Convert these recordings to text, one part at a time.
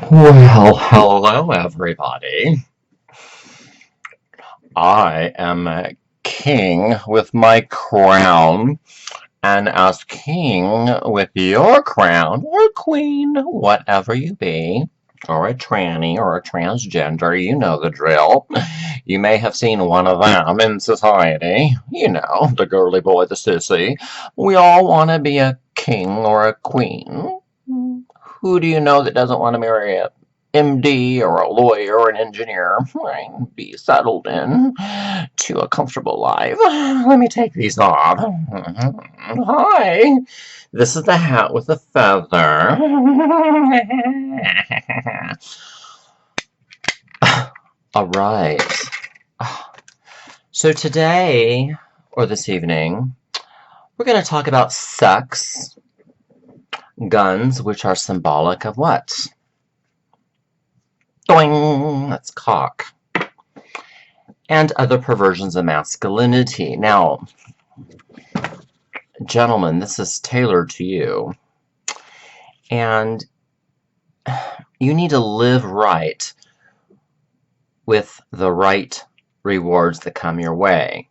Well, hello everybody. I am a king with my crown, and as king with your crown, or queen, whatever you be, or a tranny or a transgender, you know the drill. You may have seen one of them in society. You know, the girly boy, the sissy. We all want to be a king or a queen. Who do you know that doesn't want to marry a MD or a lawyer or an engineer, right? Be settled in to a comfortable life? Let me take these off. Hi, this is the hat with the feather. All right. So today, or this evening, we're going to talk about sex, guns, which are symbolic of what? Doing! That's cock. And other perversions of masculinity. Now, gentlemen, this is tailored to you. And you need to live right with the right rewards that come your way.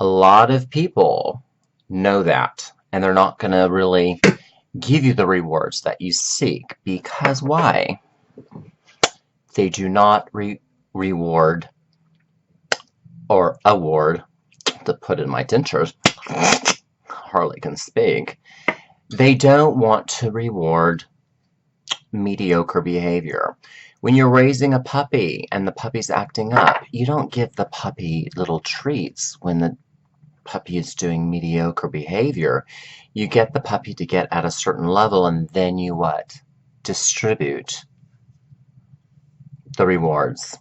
A lot of people know that, and they're not going to really give you the rewards that you seek. Because why? They do not reward or award, to put in my dentures, hardly can speak. They don't want to reward mediocre behavior. When you're raising a puppy and the puppy's acting up, you don't give the puppy little treats when the puppy is doing mediocre behavior. You get the puppy to get at a certain level, and then you what? Distribute the rewards.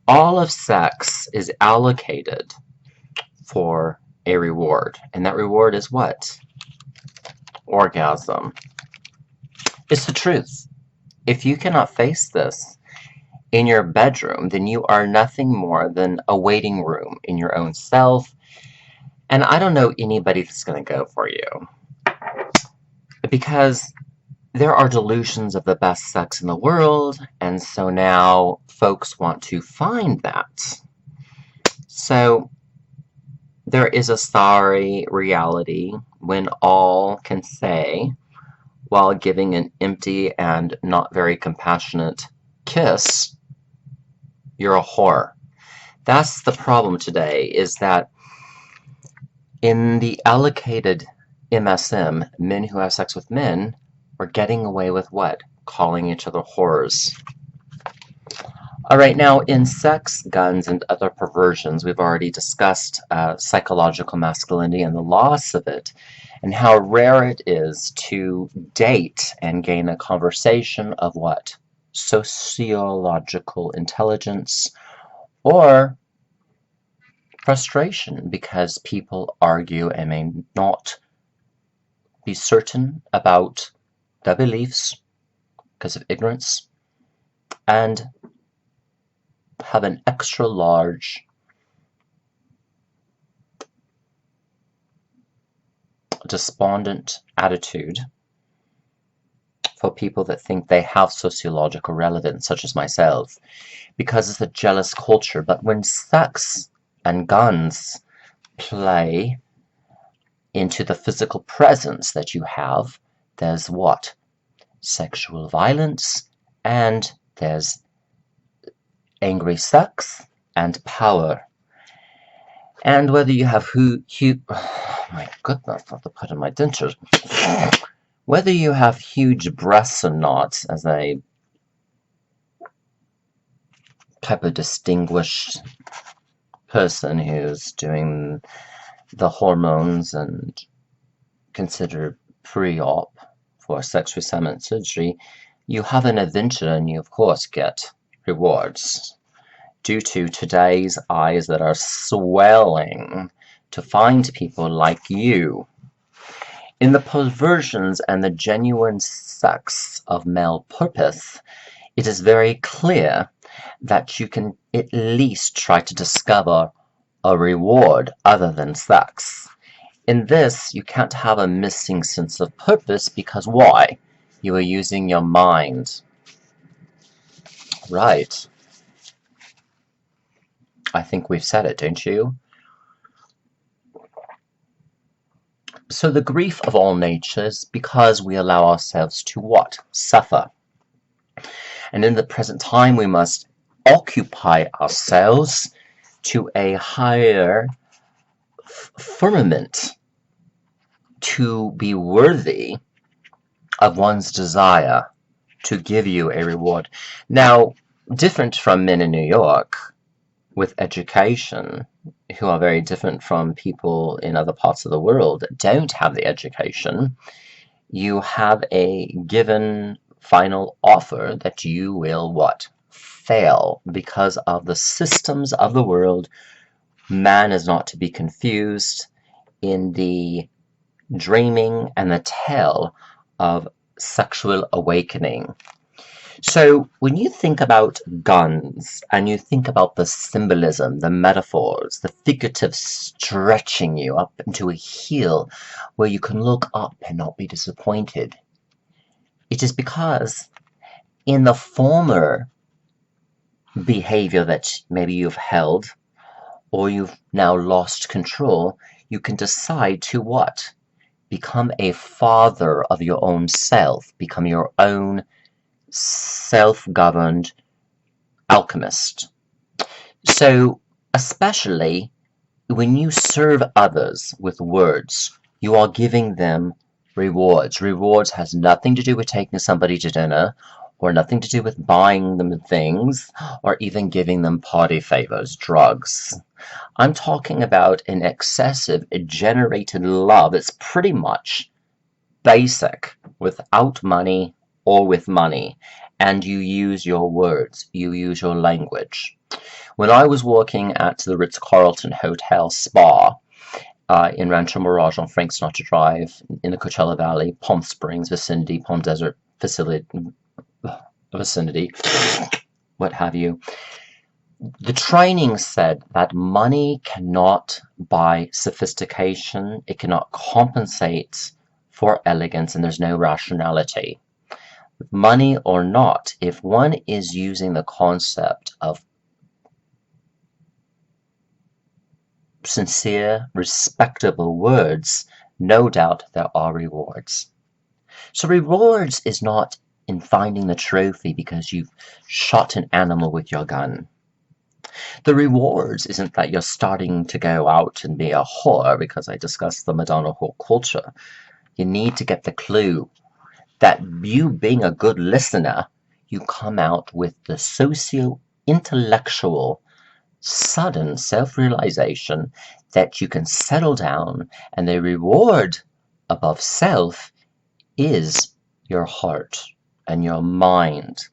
All of sex is allocated for a reward, and that reward is what? Orgasm. It's the truth. If you cannot face this in your bedroom, then you are nothing more than a waiting room in your own self, and I don't know anybody that's going to go for you. Because there are delusions of the best sex in the world, and so now folks want to find that. So there is a sorry reality when all can say, while giving an empty and not very compassionate kiss, you're a whore. That's the problem today, is that in the allocated MSM, men who have sex with men, are getting away with what? Calling each other whores. Alright, now in sex, guns, and other perversions, we've already discussed psychological masculinity and the loss of it, and how rare it is to date and gain a conversation of what? Sociological intelligence, or frustration because people argue and may not be certain about their beliefs because of ignorance, and have an extra large despondent attitude for people that think they have sociological relevance, such as myself, because it's a jealous culture. But when sex and guns play into the physical presence that you have, there's what? Sexual violence, and there's angry sex and power. And whether you have oh my goodness, I have to put in my dentures. Whether you have huge breasts or not, as a type of distinguished person who's doing the hormones and considered pre-op for sex reassignment surgery, you have an adventure and you of course get rewards due to today's eyes that are swelling to find people like you. In the perversions and the genuine sex of male purpose, it is very clear that you can at least try to discover a reward other than sex. In this, you can't have a missing sense of purpose, because why? You are using your mind. Right. I think we've said it, don't you? So the grief of all natures, because we allow ourselves to what? Suffer. And in the present time, we must occupy ourselves to a higher firmament to be worthy of one's desire to give you a reward. Now, different from men in New York with education, who are very different from people in other parts of the world that don't have the education, you have a given final offer that you will what? Fail because of the systems of the world. Man is not to be confused in the dreaming and the tale of sexual awakening. So when you think about guns and you think about the symbolism, the metaphors, the figurative stretching you up into a hill where you can look up and not be disappointed, it is because in the former behavior that maybe you've held or you've now lost control, you can decide to what? Become a father of your own self, become your own self-governed alchemist. So, especially when you serve others with words, you are giving them rewards. Rewards has nothing to do with taking somebody to dinner, or nothing to do with buying them things, or even giving them party favors, drugs. I'm talking about an excessive, generated love. It's pretty much basic, without money or with money, and you use your words, you use your language. When I was working at the Ritz-Carlton Hotel Spa in Rancho Mirage on Frank Sinatra Drive in the Coachella Valley, Palm Springs vicinity, Palm Desert vicinity, what have you, the training said that money cannot buy sophistication, it cannot compensate for elegance, and there's no rationality. Money or not, if one is using the concept of sincere, respectable words, no doubt there are rewards. So rewards is not in finding the trophy because you've shot an animal with your gun. The rewards isn't that you're starting to go out and be a whore, because I discussed the Madonna whore culture. You need to get the clue that you being a good listener, you come out with the socio-intellectual sudden self-realization that you can settle down, and the reward above self is your heart and your mind.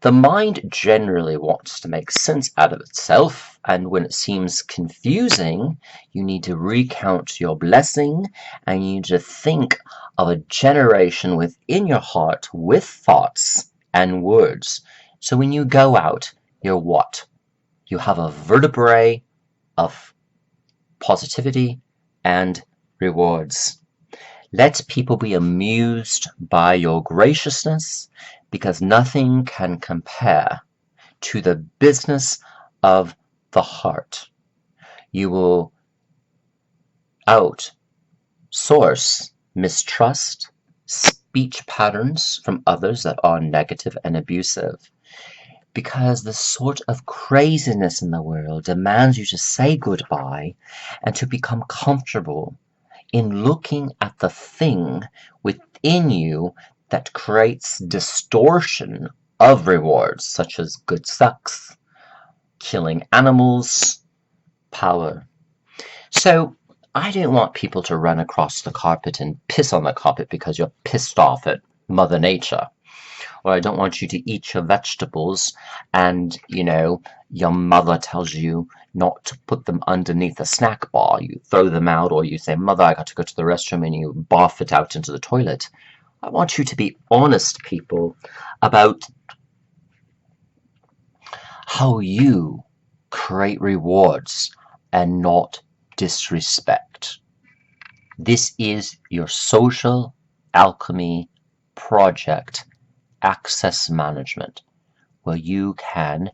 The mind generally wants to make sense out of itself, and when it seems confusing, you need to recount your blessing, and you need to think of a generation within your heart with thoughts and words. So when you go out, you're what? You have a vertebrae of positivity and rewards. Let people be amused by your graciousness, because nothing can compare to the business of the heart. You will outsource mistrust, speech patterns from others that are negative and abusive, because the sort of craziness in the world demands you to say goodbye and to become comfortable in looking at the thing within you that creates distortion of rewards, such as good sex, killing animals, power. So I don't want people to run across the carpet and piss on the carpet because you're pissed off at Mother Nature. Or I don't want you to eat your vegetables and, your mother tells you not to put them underneath a snack bar. You throw them out, or you say, Mother, I got to go to the restroom, and you barf it out into the toilet. I want you to be honest, people, about how you create rewards and not disrespect. This is your social alchemy project access management, where you can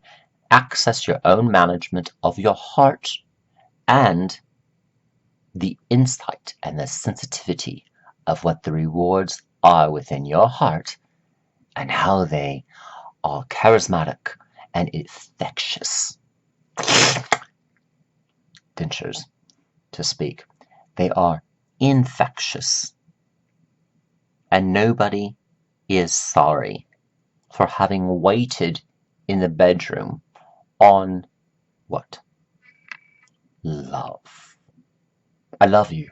access your own management of your heart and the insight and the sensitivity of what the rewards are within your heart and how they are charismatic and infectious. Dentures to speak. They are infectious. And nobody is sorry for having waited in the bedroom on what? Love. I love you.